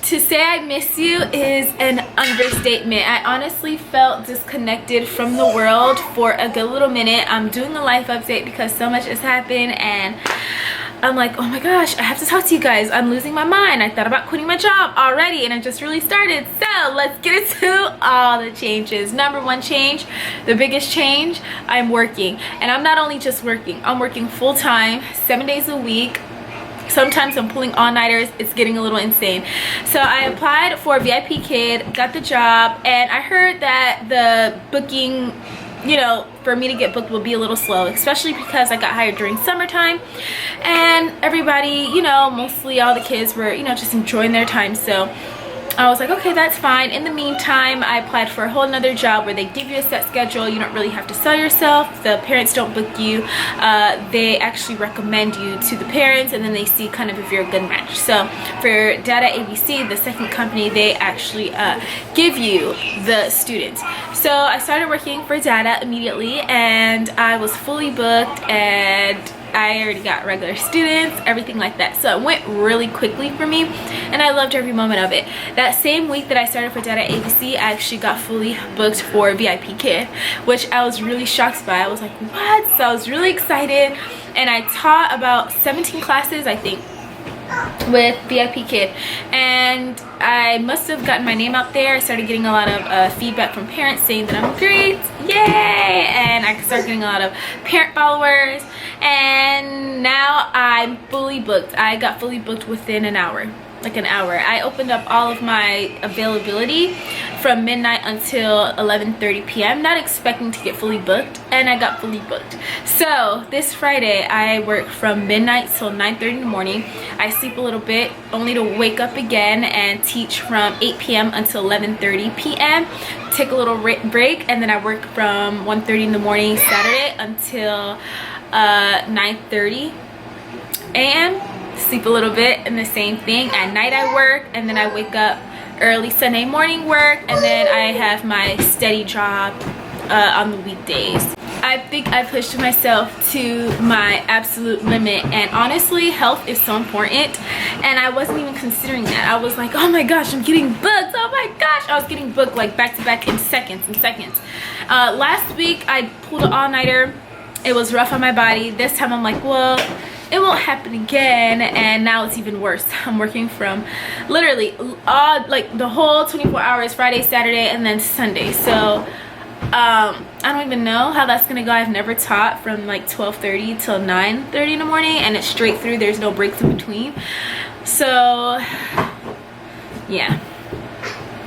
To say I miss you is an understatement. I honestly felt disconnected from the world for a good little minute. I'm doing a life update because so much has happened and I'm like, oh my gosh, I have to talk to you guys. I'm losing my mind. I thought about quitting my job already and I just really started. So let's get into all the changes. Number one change, the biggest change, I'm working. And I'm not only just working, I'm working full-time, 7 days a week. Sometimes I'm pulling all-nighters. It's getting a little insane. So I applied for VIP Kid, got the job, and I heard that the booking, you know, for me to get booked will be a little slow, especially because I got hired during summertime and everybody, you know, mostly all the kids were, you know, just enjoying their time. So I was like, okay, that's fine. In the meantime, I applied for a whole nother job where they give you a set schedule. You don't really have to sell yourself. The parents don't book you. They actually recommend you to the parents and then they see kind of if you're a good match. So for Data ABC, the second company, they actually give you the students. So I started working for Data immediately and I was fully booked and I already got regular students, everything like that. So it went really quickly for me and I loved every moment of it. That same week that I started for Data ABC, I actually got fully booked for VIP Kid, which I was really shocked by. I was like, what? So I was really excited and I taught about 17 classes, I think, with VIP Kid, and I must have gotten my name out there. I started getting a lot of feedback from parents saying that I'm great, yay, and I started getting a lot of parent followers, and now I'm fully booked. I got fully booked within an hour, like an hour. I opened up all of my availability from midnight until 11:30 p.m. not expecting to get fully booked, and I got fully booked. So this Friday I work from midnight till 9:30 in the morning. I sleep a little bit only to wake up again and teach from 8 p.m. until 11:30 p.m. take a little break, and then I work from 1:30 in the morning Saturday until 9:30 a.m. sleep a little bit, and the same thing at night I work, and then I wake up early Sunday morning work, and then I have my steady job on the weekdays. I think I pushed myself to my absolute limit, and honestly health is so important and I wasn't even considering that. I was like, oh my gosh, I'm getting booked, oh my gosh. I was getting booked like back to back in seconds. Last week I pulled an all-nighter. It was rough on my body. This time I'm like, well, it won't happen again, and now it's even worse. I'm working from literally like the whole 24 hours, Friday, Saturday, and then Sunday. So I don't even know how that's gonna go. I've never taught from like 12:30 till 9:30 in the morning, and it's straight through. There's no breaks in between. So yeah,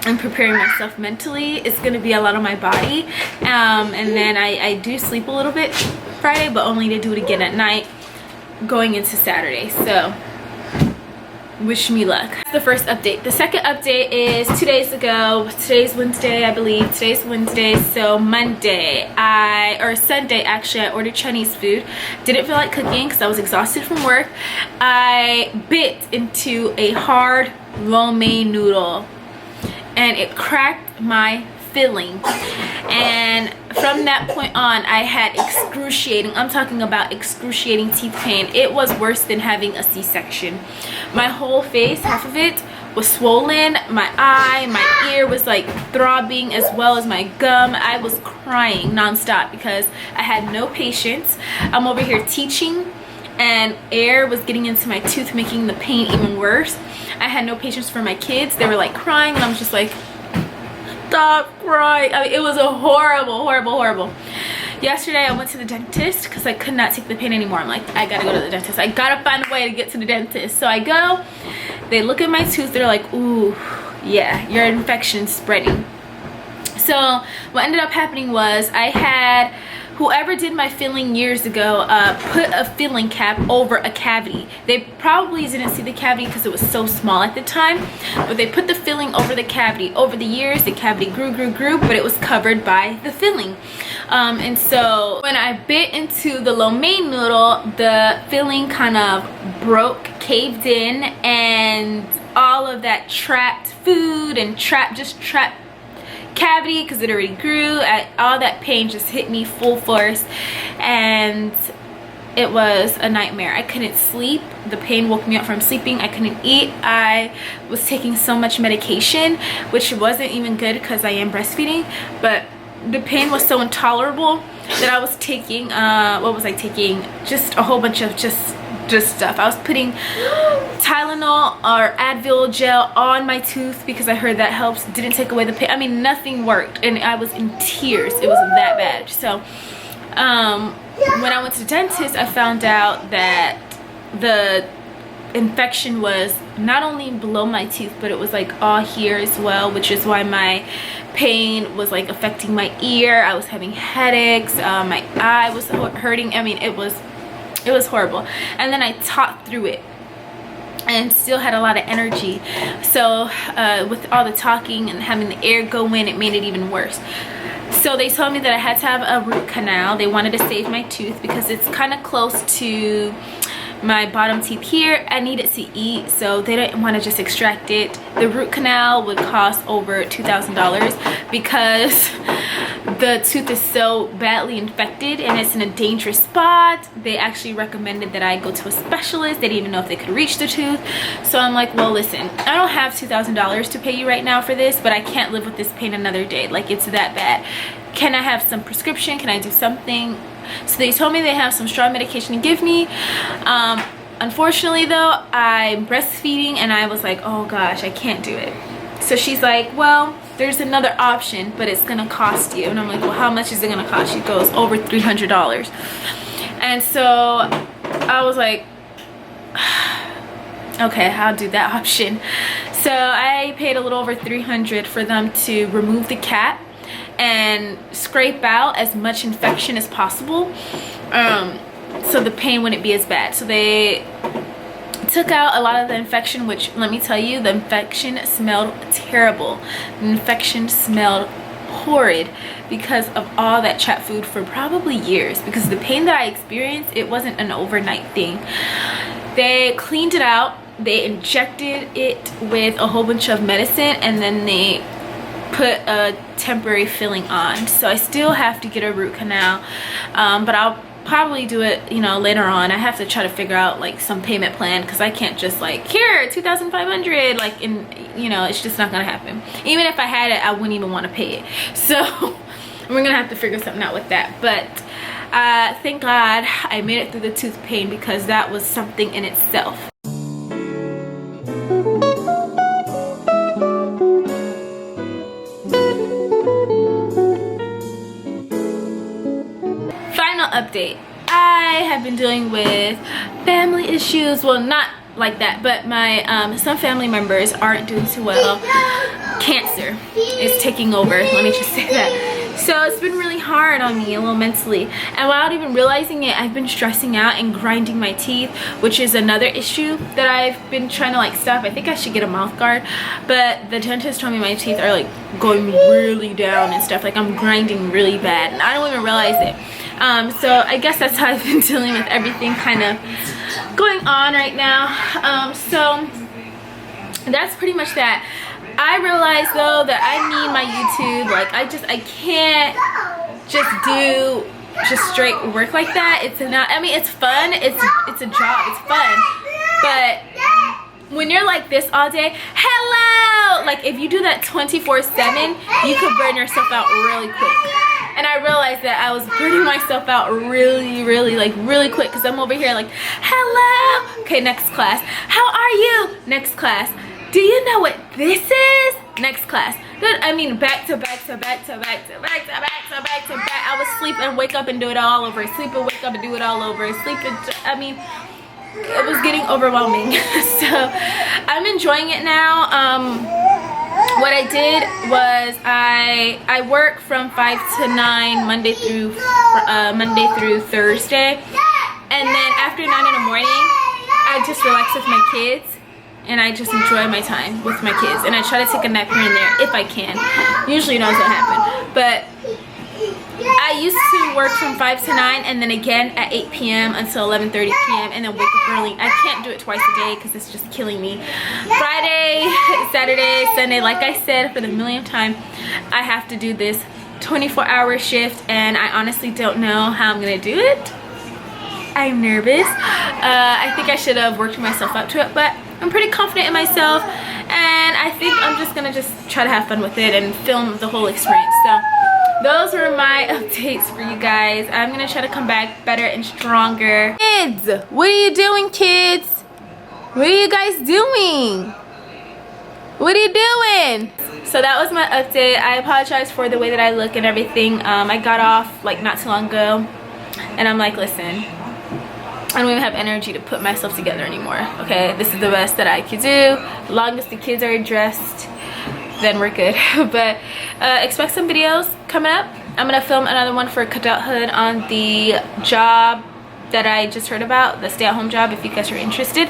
I'm preparing myself mentally. It's gonna be a lot on my body, and then I do sleep a little bit Friday, but only to do it again at night going into Saturday. So wish me luck. That's the first update. The second update is 2 days ago. Today's Wednesday, I believe. Today's Wednesday, so Monday or Sunday actually, I ordered Chinese food. Didn't feel like cooking because I was exhausted from work. I bit into a hard lo mein noodle and it cracked my filling, and from that point on I had excruciating, I'm talking about excruciating teeth pain. It was worse than having a C-section. My whole face, half of it was swollen. My eye, my ear was like throbbing, as well as my gum. I was crying nonstop because I had no patience. I'm over here teaching and air was getting into my tooth, making the pain even worse. I had no patience for my kids. They were like crying and I was just like, stop crying. I mean, it was a horrible. Yesterday I went to the dentist because I could not take the pain anymore. I'm like, I gotta go to the dentist. I gotta find a way to get to the dentist. So I go, they look at my tooth, they're like, ooh, yeah, your infection's spreading. So what ended up happening was I had whoever did my filling years ago put a filling cap over a cavity. They probably didn't see the cavity because it was so small at the time, but they put the filling over the cavity. Over the years the cavity grew, but it was covered by the filling. And so when I bit into the lo mein noodle, the filling kind of broke, caved in, and all of that trapped food and trapped cavity, because it already grew, all that pain just hit me full force, and it was a nightmare. I couldn't sleep. The pain woke me up from sleeping. I couldn't eat. I was taking so much medication, which wasn't even good because I am breastfeeding, but the pain was so intolerable that I was taking what was I taking? Just a whole bunch of just stuff. I was putting Tylenol or Advil gel on my tooth because I heard that helps. Didn't take away the pain. I mean, nothing worked, and I was in tears. It was that bad. So when I went to the dentist, I found out that the infection was not only below my teeth, but it was like all here as well, which is why my pain was like affecting my ear. I was having headaches. My eye was hurting. I mean, it was horrible. And then I talked through it and still had a lot of energy. So with all the talking and having the air go in, it made it even worse. So they told me that I had to have a root canal. They wanted to save my tooth because it's kind of close to my bottom teeth here. I needed to eat, so they didn't want to just extract it. The root canal would cost over $2,000 because the tooth is so badly infected and it's in a dangerous spot. They actually recommended that I go to a specialist. They didn't even know if they could reach the tooth. So I'm like, well, listen, I don't have $2,000 to pay you right now for this, but I can't live with this pain another day. Like, it's that bad. Can I have some prescription? Can I do something? So they told me they have some strong medication to give me. Unfortunately though, I'm breastfeeding and I was like, oh gosh, I can't do it. So she's like, well, there's another option, but it's gonna cost you. And I'm like, well, how much is it gonna cost? She goes, over $300. And so I was like, okay, I'll do that option. So I paid a little over $300 for them to remove the cap and scrape out as much infection as possible, so the pain wouldn't be as bad. So they took out a lot of the infection, which, let me tell you, the infection smelled terrible. The infection smelled horrid because of all that chat food for probably years, because the pain that I experienced, it wasn't an overnight thing. They cleaned it out, they injected it with a whole bunch of medicine, and then they put a temporary filling on. So I still have to get a root canal, but I'll probably do it, you know, later on. I have to try to figure out like some payment plan, because I can't just like, here, $2,500, like, in, you know, it's just not gonna happen. Even if I had it, I wouldn't even want to pay it. So we're gonna have to figure something out with that. But thank God I made it through the tooth pain, because that was something in itself. Update. I have been dealing with family issues. Well, not like that, but my some family members aren't doing too well. Cancer is taking over, let me just say that. So it's been really hard on me, a little mentally, and without even realizing it, I've been stressing out and grinding my teeth, which is another issue that I've been trying to like stop. I think I should get a mouth guard, but the dentist told me my teeth are like going really down and stuff. Like, I'm grinding really bad and I don't even realize it. So I guess that's how I've been dealing with everything kind of going on right now. So that's pretty much that. I realized though that I need my YouTube. Like, I can't just do just straight work like that. It's not, I mean, it's fun. It's a job. It's fun. But when you're like this all day, hello, like if you do that 24/7, you could burn yourself out really quick. And I realized that I was burning myself out really quick, because I'm over here like, hello, okay, next class, how are you, next class, do you know what this is, next class. Good. I mean, back to back. I would sleep and wake up and do it all over, sleep and wake up and do it all over, sleep and, I mean, it was getting overwhelming. So I'm enjoying it now. What I did was I work from 5 to 9 Monday through Thursday, and then after 9 in the morning I just relax with my kids and I just enjoy my time with my kids, and I try to take a nap here and there if I can. Usually it doesn't happen, but I used to work from 5 to 9 and then again at 8 p.m. until 11:30 p.m. and then wake up early. I can't do it twice a day because it's just killing me. Friday, Saturday, Sunday, like I said for the millionth time, I have to do this 24-hour shift, and I honestly don't know how I'm gonna do it. I'm nervous. I think I should have worked myself up to it, but I'm pretty confident in myself, and I think I'm just gonna try to have fun with it and film the whole experience. So those were my updates for you guys. I'm gonna try to come back better and stronger. Kids, what are you doing, kids? What are you guys doing? What are you doing? So that was my update. I apologize for the way that I look and everything. I got off like not too long ago, and I'm like, listen, I don't even have energy to put myself together anymore. Okay, this is the best that I could do. As long as the kids are dressed, then we're good. But expect some videos coming up. I'm gonna film another one for Cadulthood on the job that I just heard about, the stay-at-home job, if you guys are interested.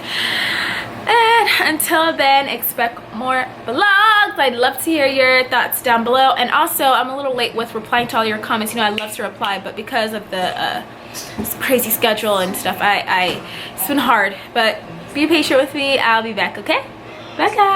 And until then, expect more vlogs. I'd love to hear your thoughts down below. And also, I'm a little late with replying to all your comments. You know, I love to reply, but because of the crazy schedule and stuff, it's been hard. But be patient with me. I'll be back, okay? Bye, guys.